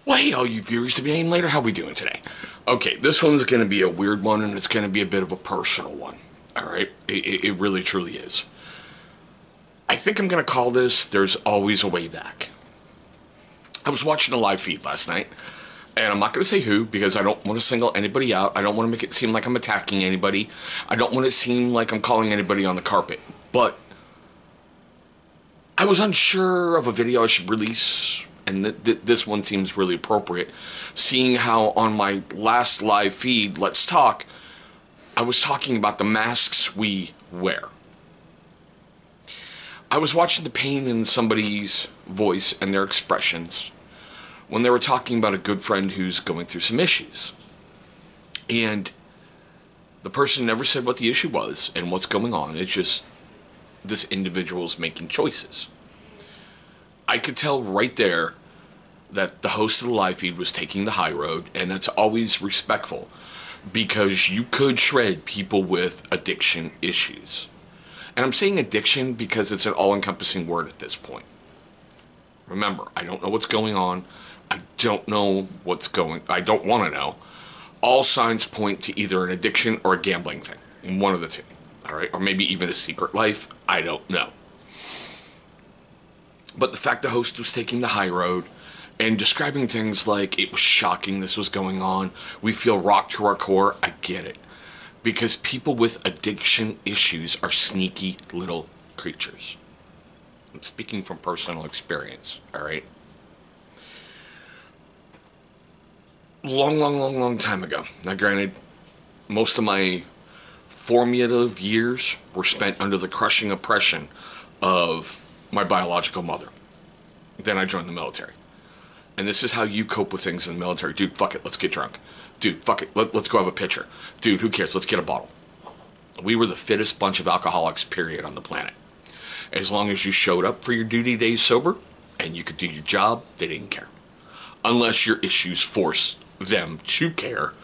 Well, hey, all you viewers to be named later, how we doing today? Okay, this one's going to be a weird one, and it's going to be a bit of a personal one. All right, it really truly is. I think I'm going to call this "There's Always a Way Back." I was watching a live feed last night, and I'm not going to say who because I don't want to single anybody out. I don't want to make it seem like I'm attacking anybody. I don't want it to seem like I'm calling anybody on the carpet. But I was unsure of a video I should release, and this one seems really appropriate, seeing how on my last live feed, Let's Talk, I was talking about the masks we wear. I was watching the pain in somebody's voice and their expressions when they were talking about a good friend who's going through some issues. And the person never said what the issue was and what's going on. It's just this individual's making choices. I could tell right there that the host of the live feed was taking the high road, and that's always respectful because you could shred people with addiction issues. And I'm saying addiction because it's an all-encompassing word at this point. Remember, I don't know what's going on. I don't want to know. All signs point to either an addiction or a gambling thing. One of the two. All right? Or maybe even a secret life. I don't know. But the fact the host was taking the high road and describing things like it was shocking this was going on, we feel rocked to our core, I get it. Because people with addiction issues are sneaky little creatures. I'm speaking from personal experience, all right? Long time ago. Now, granted, most of my formative years were spent under the crushing oppression of my biological mother. Then I joined the military. And this is how you cope with things in the military. Dude, fuck it, let's get drunk. Dude, fuck it, let's go have a pitcher. Dude, who cares, let's get a bottle. We were the fittest bunch of alcoholics, period, on the planet. As long as you showed up for your duty days sober and you could do your job, they didn't care. Unless your issues forced them to care,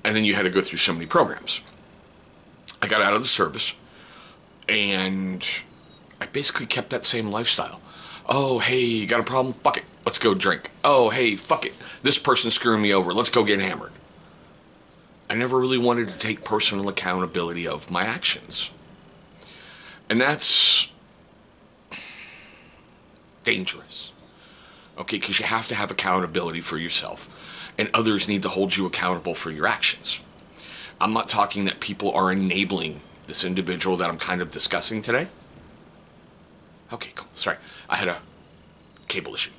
and then you had to go through so many programs. I got out of the service, and I basically kept that same lifestyle. Oh, hey, you got a problem? Fuck it, let's go drink. Oh, hey, fuck it, this person's screwing me over, let's go get hammered. I never really wanted to take personal accountability of my actions. And that's dangerous. Okay, because you have to have accountability for yourself. And others need to hold you accountable for your actions. I'm not talking that people are enabling this individual that I'm kind of discussing today. Okay, cool. Sorry, I had a cable issue.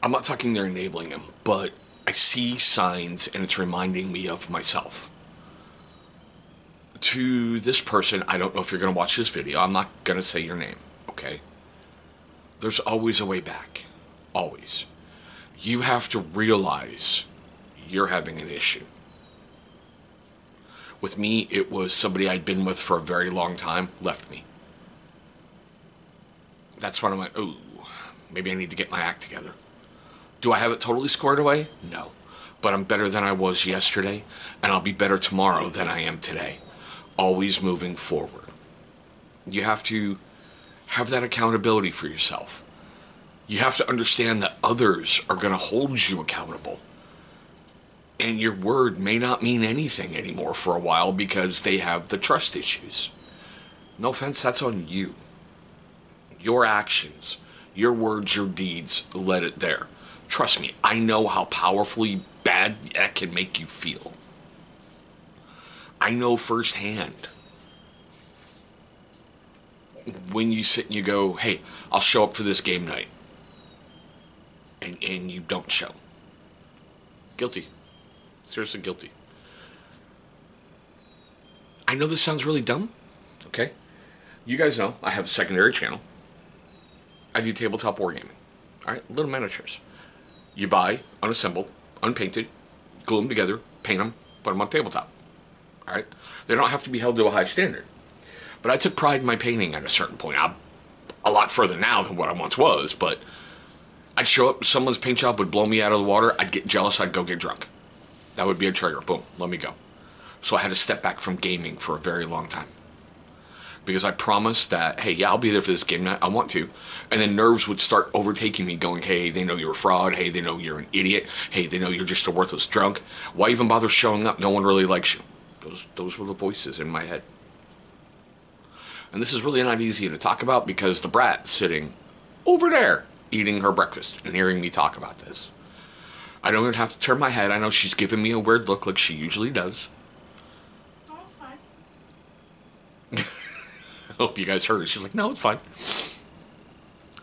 I'm not talking they're enabling him, but I see signs and it's reminding me of myself. To this person, I don't know if you're going to watch this video. I'm not going to say your name, okay? There's always a way back. Always. You have to realize you're having an issue. With me, it was somebody I'd been with for a very long time, left me. That's when I went, ooh, maybe I need to get my act together. Do I have it totally squared away? No. But I'm better than I was yesterday, and I'll be better tomorrow than I am today. Always moving forward. You have to have that accountability for yourself. You have to understand that others are going to hold you accountable. And your word may not mean anything anymore for a while because they have the trust issues. No offense, that's on you. Your actions, your words, your deeds, let it there. Trust me, I know how powerfully bad that can make you feel. I know firsthand. When you sit and you go, hey, I'll show up for this game night. And you don't show. Guilty. Seriously guilty. I know this sounds really dumb. Okay? You guys know I have a secondary channel. I do tabletop wargaming. Alright? Little miniatures. You buy, unassembled, unpainted, glue them together, paint them, put them on tabletop. Alright? They don't have to be held to a high standard. But I took pride in my painting at a certain point. I'm a lot further now than what I once was, but I'd show up, someone's paint job would blow me out of the water, I'd get jealous, I'd go get drunk. That would be a trigger. Boom, let me go. So I had to step back from gaming for a very long time. because I promised that, hey, yeah, I'll be there for this game night. I want to. And then nerves would start overtaking me going, hey, they know you're a fraud. Hey, they know you're an idiot. Hey, they know you're just a worthless drunk. Why even bother showing up? No one really likes you. Those were the voices in my head. And this is really not easy to talk about because the brat's sitting over there eating her breakfast and hearing me talk about this. I don't even have to turn my head. I know she's giving me a weird look like she usually does. Oh, it's fine. I hope you guys heard it. She's like, no, it's fine.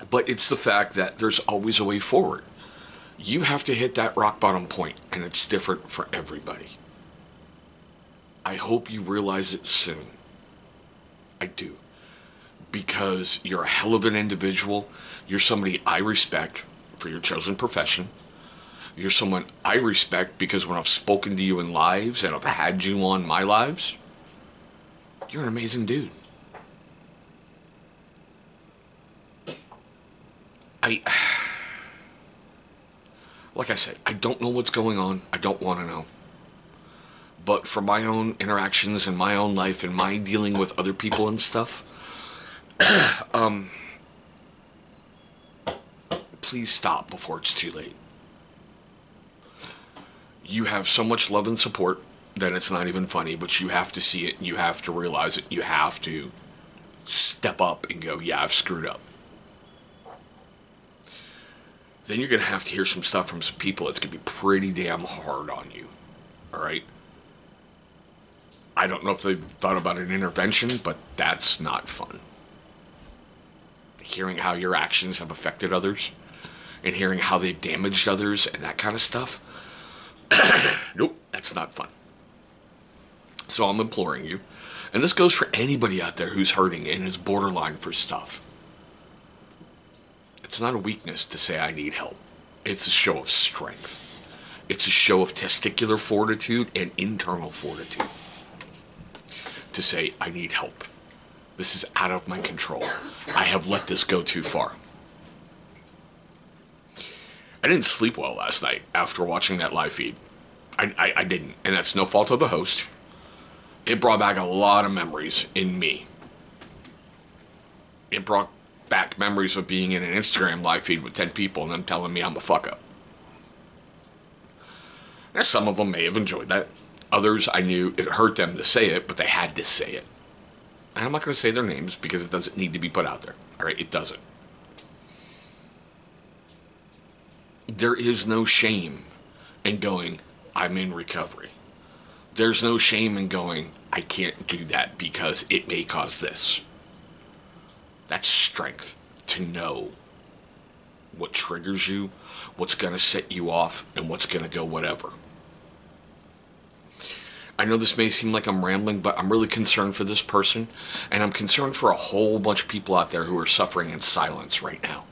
But it's the fact that there's always a way forward. You have to hit that rock bottom point, and it's different for everybody. I hope you realize it soon. I do. Because you're a hell of an individual. You're somebody I respect for your chosen profession. You're someone I respect because when I've spoken to you in lives and I've had you on my lives, you're an amazing dude. Like I said, I don't know what's going on. I don't want to know. But for my own interactions in my own life and my dealing with other people and stuff, please stop before it's too late. You have so much love and support that it's not even funny, but you have to see it. You have to realize it. You have to step up and go, yeah, I've screwed up. Then you're going to have to hear some stuff from some people that's going to be pretty damn hard on you. All right? I don't know if they've thought about an intervention, but that's not fun. Hearing how your actions have affected others and hearing how they've damaged others and that kind of stuff. Nope, that's not fun. So I'm imploring you, and this goes for anybody out there who's hurting and is borderline for stuff. It's not a weakness to say I need help. It's a show of strength. It's a show of testicular fortitude and internal fortitude. To say I need help. This is out of my control. I have let this go too far. I didn't sleep well last night after watching that live feed. I didn't, and that's no fault of the host. It brought back a lot of memories in me. It brought back memories of being in an Instagram live feed with 10 people and them telling me I'm a fuck up. Now, some of them may have enjoyed that. Others, I knew it hurt them to say it, but they had to say it. And I'm not going to say their names because it doesn't need to be put out there. All right, it doesn't. There is no shame in going, I'm in recovery. There's no shame in going, I can't do that because it may cause this. That's strength to know what triggers you, what's going to set you off, and what's going to go whatever. I know this may seem like I'm rambling, but I'm really concerned for this person, and I'm concerned for a whole bunch of people out there who are suffering in silence right now.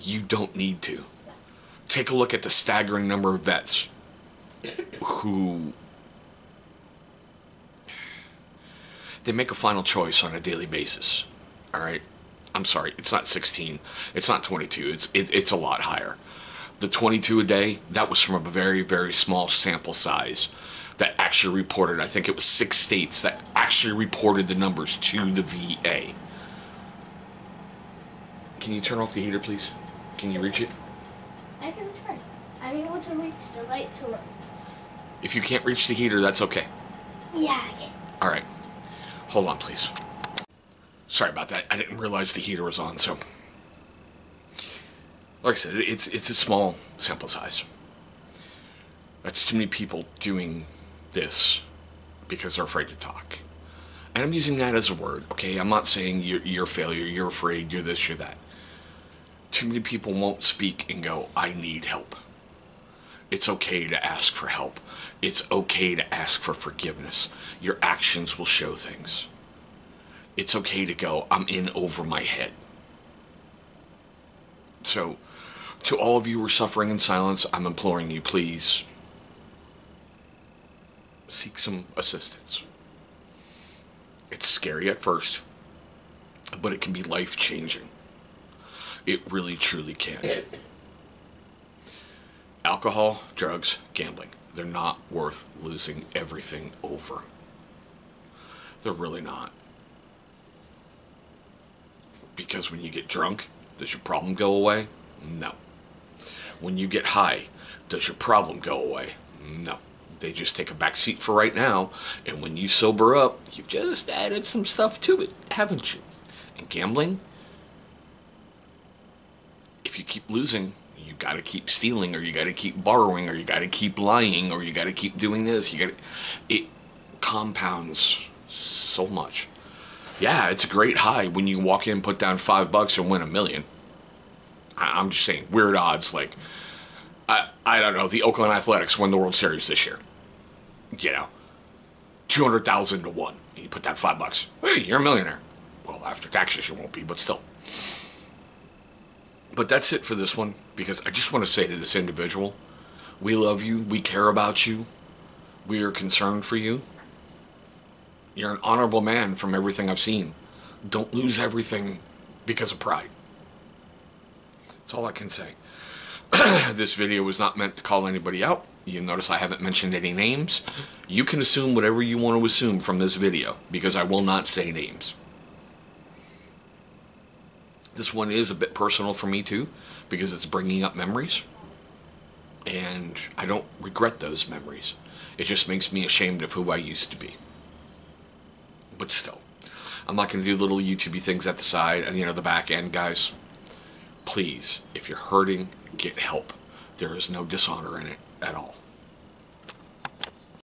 You don't need to. Take a look at the staggering number of vets who they make a final choice on a daily basis. All right, I'm sorry, it's not 16, it's not 22, it's a lot higher. The 22 a day, that was from a very, very small sample size that actually reported. I think it was 6 states that actually reported the numbers to the VA. Can you turn off the heater, please? Can you reach it? I can try. I'm able to reach the light to run. If you can't reach the heater, that's okay. Yeah, I can. All right. Hold on, please. Sorry about that. I didn't realize the heater was on, so. Like I said, it's a small sample size. That's too many people doing this because they're afraid to talk. And I'm using that as a word, okay? I'm not saying you're a failure, you're afraid, you're this, you're that. Too many people won't speak and go, I need help. It's okay to ask for help. It's okay to ask for forgiveness. Your actions will show things. It's okay to go, I'm in over my head. So, to all of you who are suffering in silence, I'm imploring you, please, seek some assistance. It's scary at first, but it can be life-changing. It really, truly can. Alcohol, drugs, gambling. They're not worth losing everything over. They're really not. Because when you get drunk, does your problem go away? No. When you get high, does your problem go away? No. They just take a back seat for right now, and when you sober up, you've just added some stuff to it, haven't you? And gambling, if you keep losing, you got to keep stealing, or you got to keep borrowing, or you got to keep lying, or you got to keep doing this. It compounds so much. Yeah, it's a great high when you walk in, put down $5 and win $1 million. I'm just saying, weird odds. Like, I don't know, the Oakland Athletics won the World Series this year. 200,000 to 1. And you put down $5. Hey, you're a millionaire. Well, after taxes you won't be, but still. But that's it for this one, because I just want to say to this individual, we love you, we care about you, we are concerned for you. You're an honorable man from everything I've seen. Don't lose everything because of pride. That's all I can say. This video was not meant to call anybody out. You notice I haven't mentioned any names. You can assume whatever you want to assume from this video, because I will not say names. This one is a bit personal for me too, because it's bringing up memories. And I don't regret those memories. It just makes me ashamed of who I used to be. But still, I'm not going to do little YouTube-y things at the side and, the back end, guys. Please, if you're hurting, get help. There is no dishonor in it at all.